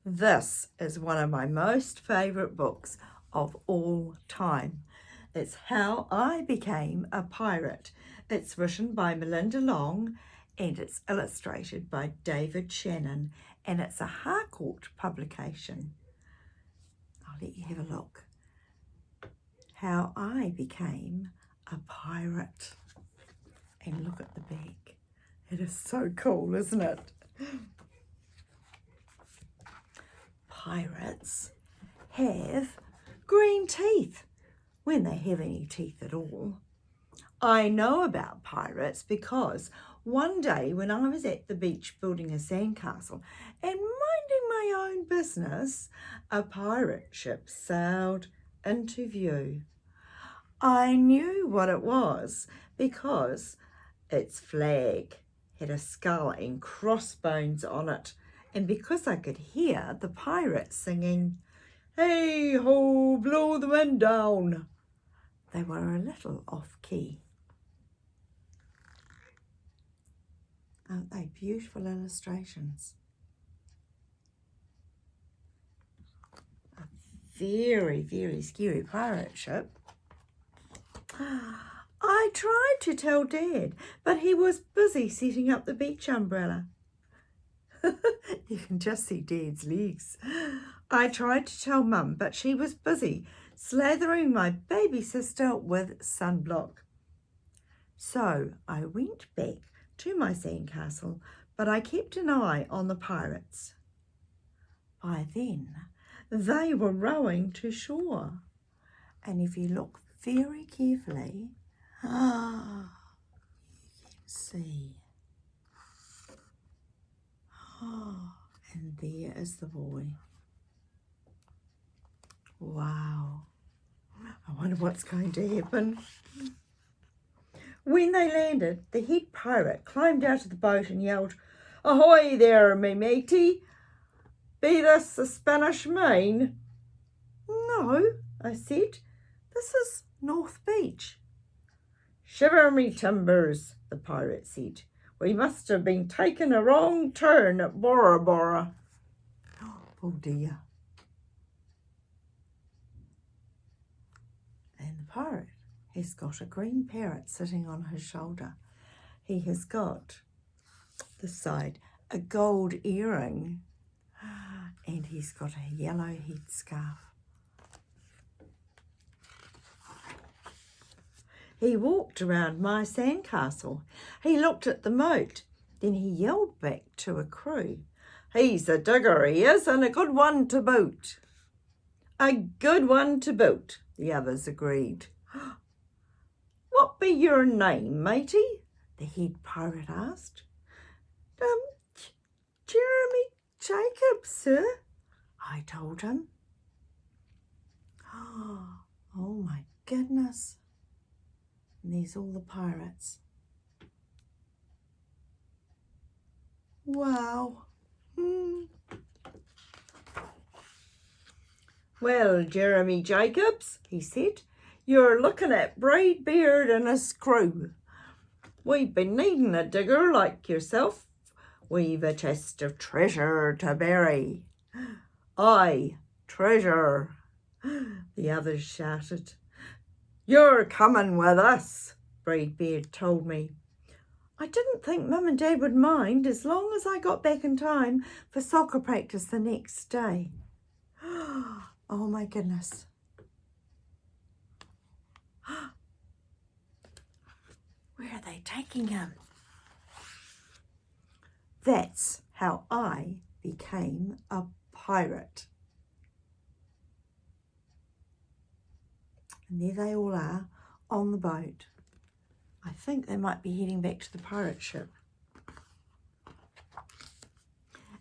This is one of my most favourite books of all time. It's How I Became a Pirate. It's written by Melinda Long and it's illustrated by David Shannon, and it's a Harcourt publication. I'll let you have a look. How I Became a Pirate. And look at the back. It is so cool, isn't it? Pirates have green teeth, when they have any teeth at all. I know about pirates because one day when I was at the beach building a sandcastle and minding my own business, a pirate ship sailed into view. I knew what it was because its flag had a skull and crossbones on it, and because I could hear the pirates singing, "Hey ho, blow the wind down," they were a little off key. Aren't they beautiful illustrations? A very, very scary pirate ship. I tried to tell Dad, but he was busy setting up the beach umbrella. You can just see Dad's legs. I tried to tell Mum, but she was busy slathering my baby sister with sunblock. So I went back to my sandcastle, but I kept an eye on the pirates. By then, they were rowing to shore. And if you look very carefully, you can see. And there is the boy. Wow. I wonder what's going to happen. When they landed, the head pirate climbed out of the boat and yelled, "Ahoy there, me matey! Be this the Spanish Main?" "No," I said. "This is North Beach." "Shiver me timbers," the pirate said. "We must have been taking a wrong turn at Bora Bora." Oh dear. And the pirate has got a green parrot sitting on his shoulder. He has got, this side, a gold earring, and he's got a yellow headscarf. He walked around my sandcastle. He looked at the moat. Then he yelled back to a crew, "He's a digger, he is, and a good one to boot." "A good one to boot," the others agreed. "What be your name, matey?" the head pirate asked. Jeremy Jacobs, sir," I told him. Oh my goodness. And there's all the pirates. Wow. "Well, Jeremy Jacobs," he said, "you're looking at Braidbeard and his crew. We've been needing a digger like yourself. We've a chest of treasure to bury." "Aye, treasure," the others shouted. "You're coming with us," Braidbeard told me. I didn't think Mum and Dad would mind as long as I got back in time for soccer practice the next day. Oh my goodness. Where are they taking him? That's how I became a pirate. And there they all are on the boat. I think they might be heading back to the pirate ship.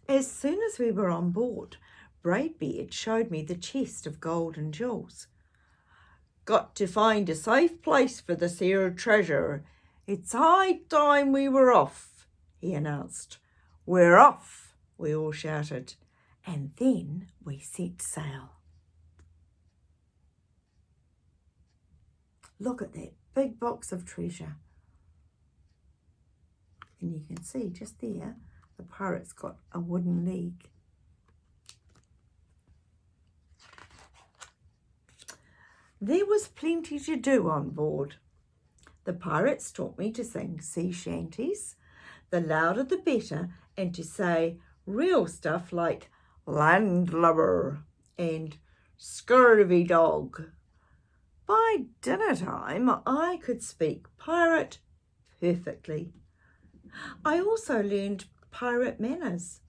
As soon as we were on board, Braidbeard showed me the chest of gold and jewels. "Got to find a safe place for this here treasure. It's high time we were off," he announced. "We're off," we all shouted, and then we set sail. Look at that big box of treasure. And you can see just there, the pirate's got a wooden leg. There was plenty to do on board. The pirates taught me to sing sea shanties, the louder the better, and to say real stuff like landlubber and scurvy dog. By dinner time, I could speak pirate perfectly. I also learned pirate manners.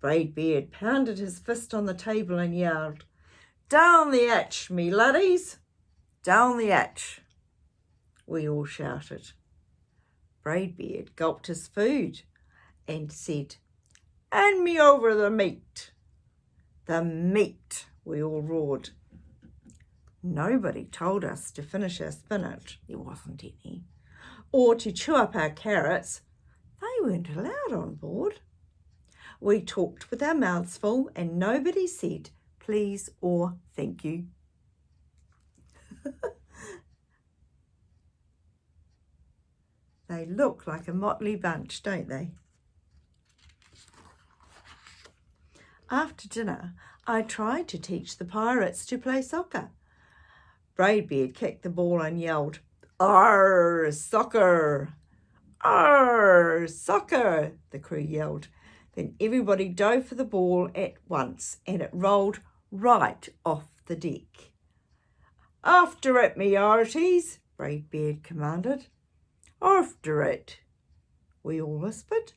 Braidbeard pounded his fist on the table and yelled, "Down the hatch, me laddies! Down the hatch!" We all shouted. Braidbeard gulped his food and said, "Hand me over the meat." "The meat!" we all roared. Nobody told us to finish our spinach, there wasn't any, or to chew up our carrots. They weren't allowed on board. We talked with our mouths full and nobody said please or thank you. They look like a motley bunch, don't they? After dinner, I tried to teach the pirates to play soccer. Braidbeard kicked the ball and yelled, "Arr, soccer! Arr, soccer!" the crew yelled. Then everybody dove for the ball at once and it rolled right off the deck. "After it, me hearties," Braidbeard commanded. "After it," we all whispered.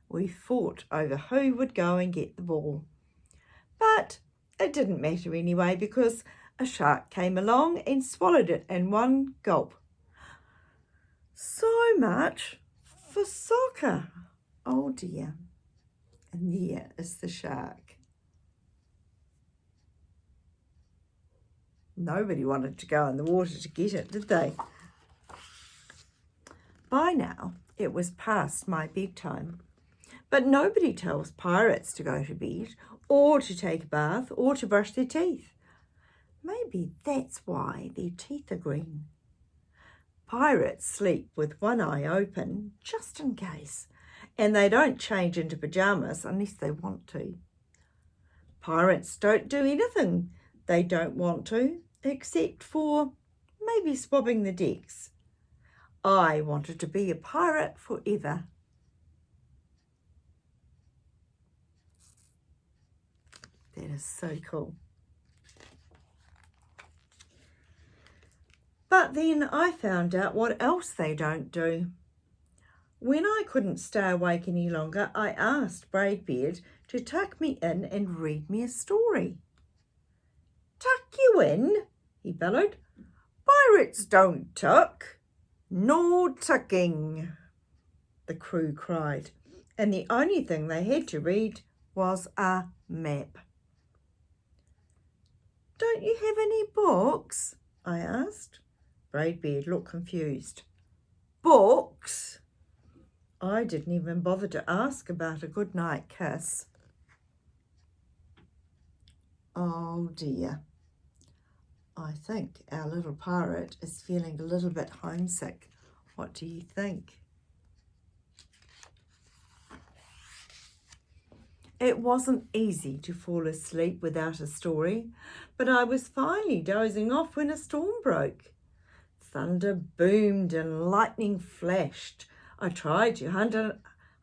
We fought over who would go and get the ball. But it didn't matter anyway because a shark came along and swallowed it in one gulp. So much for soccer. Oh dear. And there is the shark. Nobody wanted to go in the water to get it, did they? By now, it was past my bedtime. But nobody tells pirates to go to bed, or to take a bath, or to brush their teeth. Maybe that's why their teeth are green. Pirates sleep with one eye open, just in case, and they don't change into pyjamas unless they want to. Pirates don't do anything they don't want to, except for maybe swabbing the decks. I wanted to be a pirate forever. That is so cool. But then I found out what else they don't do. When I couldn't stay awake any longer, I asked Braidbeard to tuck me in and read me a story. "Tuck you in?" he bellowed. "Pirates don't tuck." "No tucking," the crew cried, and the only thing they had to read was a map. "Don't you have any books?" I asked. Braidbeard looked confused. "Books?" I didn't even bother to ask about a goodnight kiss. Oh dear. I think our little pirate is feeling a little bit homesick. What do you think? It wasn't easy to fall asleep without a story, but I was finally dozing off when a storm broke. Thunder boomed and lightning flashed. I tried to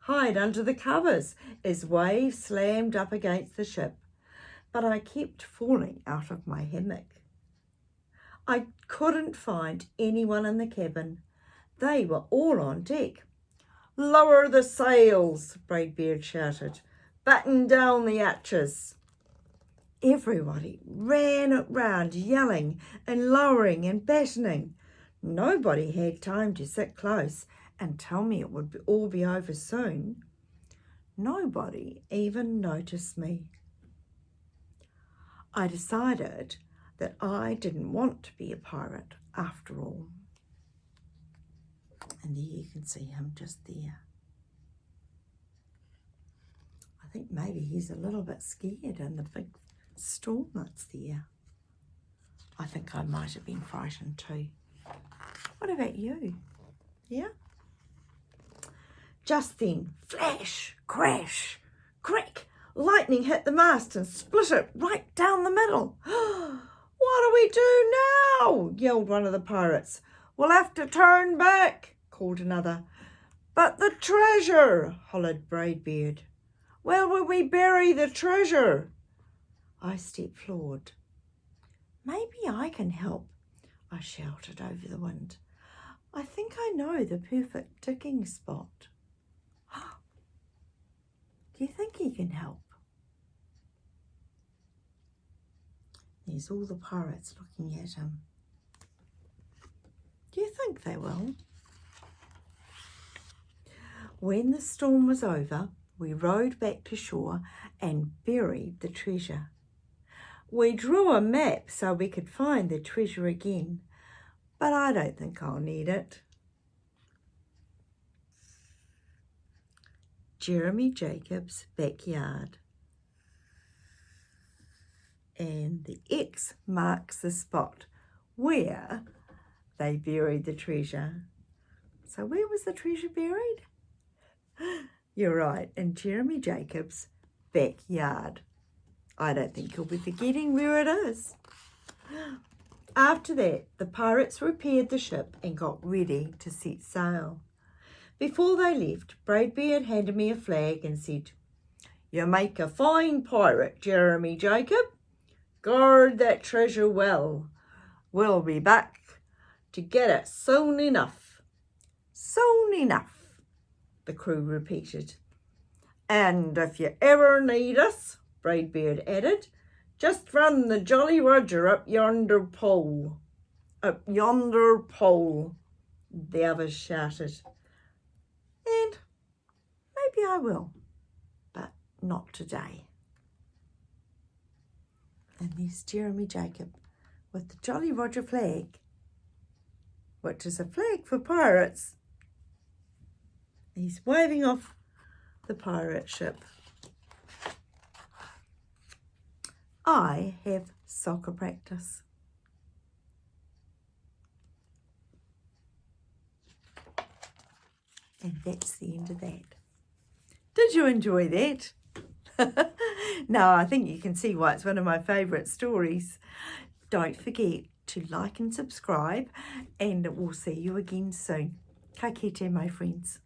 hide under the covers as waves slammed up against the ship, but I kept falling out of my hammock. I couldn't find anyone in the cabin. They were all on deck. "Lower the sails," Braidbeard shouted. "Batten down the hatches." Everybody ran round yelling and lowering and battening. Nobody had time to sit close and tell me it would all be over soon. Nobody even noticed me. I decided that I didn't want to be a pirate after all. And there you can see him just there. I think maybe he's a little bit scared in the big storm that's there. I think I might have been frightened too. What about you? Yeah? Just then, flash, crash, crack, lightning hit the mast and split it right down the middle. What do we do now? Yelled one of the pirates. We'll have to turn back, called another. But the treasure, hollered Braidbeard. Where will we bury the treasure? I stepped forward. Maybe I can help, I shouted over the wind. I think I know the perfect digging spot. Do you think he can help? There's all the pirates looking at him. Do you think they will? When the storm was over, we rowed back to shore and buried the treasure. We drew a map so we could find the treasure again, but I don't think I'll need it. Jeremy Jacobs' backyard. And the X marks the spot where they buried the treasure. So where was the treasure buried? You're right, in Jeremy Jacobs' backyard. I don't think he'll be forgetting where it is. After that, the pirates repaired the ship and got ready to set sail. Before they left, Braidbeard handed me a flag and said, You make a fine pirate, Jeremy Jacob. Guard that treasure well. We'll be back to get it soon enough. Soon enough, the crew repeated. And if you ever need us, Braidbeard added, just run the Jolly Roger up yonder pole. Up yonder pole, the others shouted. And maybe I will, but not today. And there's Jeremy Jacob with the Jolly Roger flag, which is a flag for pirates. He's waving off the pirate ship. I have soccer practice. And that's the end of that. Did you enjoy that? No, I think you can see why it's one of my favourite stories. Don't forget to like and subscribe, and we'll see you again soon. Ka kite, my friends.